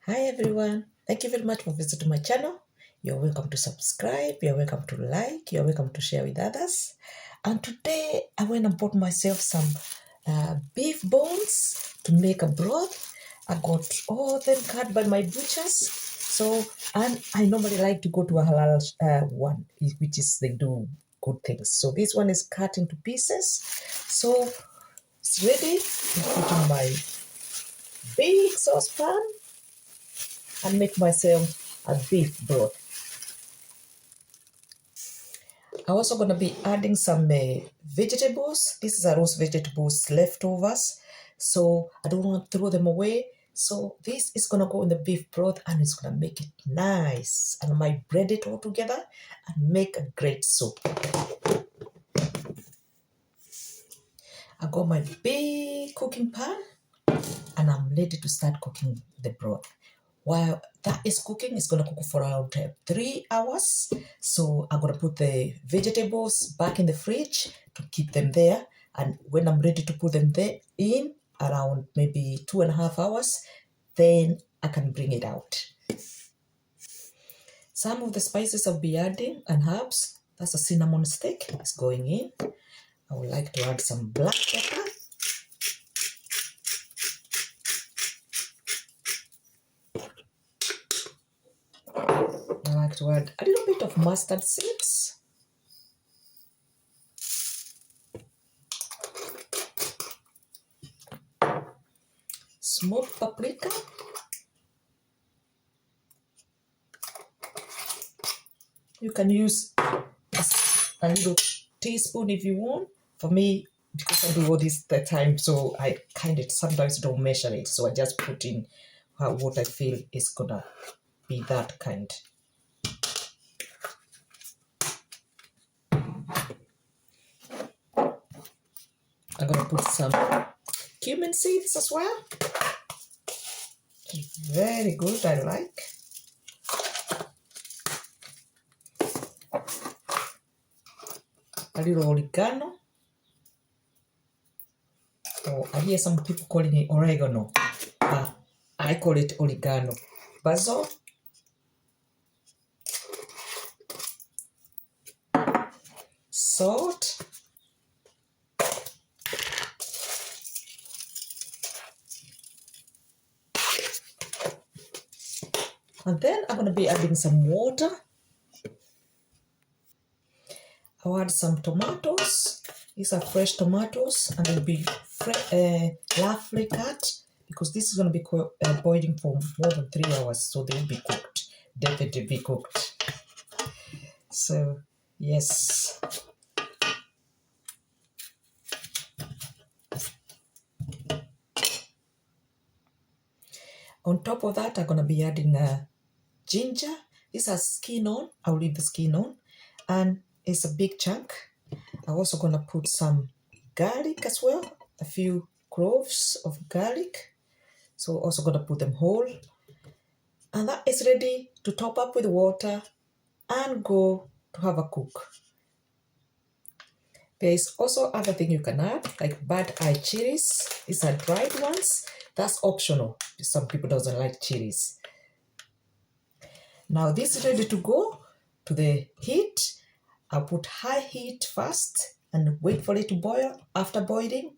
Hi everyone, thank you very much for visiting my channel. You're welcome to subscribe, you're welcome to like, you're welcome to share with others. And today I went and bought myself some beef bones to make a broth. I got all them cut by my butchers. And I normally like to go to a halal one, which is they do good things. So this one is cut into pieces. So it's ready to put in my big saucepan and make myself a beef broth. I'm also going to be adding some vegetables. This is a roast vegetables leftovers, so I don't want to throw them away. So this is going to go in the beef broth and it's going to make it nice. And I might blend it all together and make a great soup. I got my big cooking pan and I'm ready to start cooking the broth. While that is cooking, it's going to cook for around 3 hours. So I'm going to put the vegetables back in the fridge to keep them there. And when I'm ready to put them there in around maybe 2.5 hours, then I can bring it out. Some of the spices I'll be adding and herbs, that's a cinnamon stick, it's going in. I would like to add some black pepper. I like to add a little bit of mustard seeds. Smoked paprika. You can use a little teaspoon if you want. For me, because I do all this the time, so I kind of sometimes don't measure it. So I just put in what I feel is gonna be that kind. I'm gonna put some cumin seeds as well. Very good, I like. A little oregano. Or I hear some people calling it oregano. I call it oregano. Basil. Salt. And then I'm going to be adding some water. I'll add some tomatoes. These are fresh tomatoes and they'll be roughly cut because this is going to be boiling for more than 3 hours. So they'll be cooked, definitely be cooked. So, yes. On top of that, I'm going to be adding ginger. This has skin on. I'll leave the skin on. And it's a big chunk. I'm also going to put some garlic as well. A few cloves of garlic. So also going to put them whole. And that is ready to top up with water and go to have a cook. There is also other thing you can add, like bad eye chilies. These are dried ones. That's optional. Some people doesn't like chilies. Now this is ready to go to the heat. I'll put high heat first and wait for it to boil. After boiling,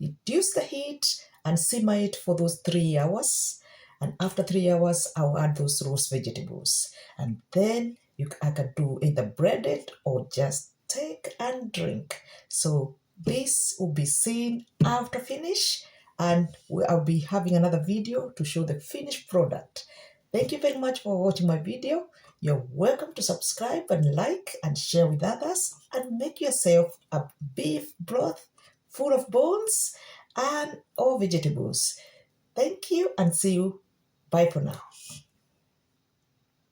reduce the heat and simmer it for those 3 hours. And after 3 hours, I'll add those roast vegetables. And then I can do either breaded or just take and drink. So this will be seen after finish. And I'll be having another video to show the finished product. Thank you very much for watching my video. You're welcome to subscribe and like and share with others and make yourself a beef broth full of bones and all vegetables. Thank you and see you. Bye for now.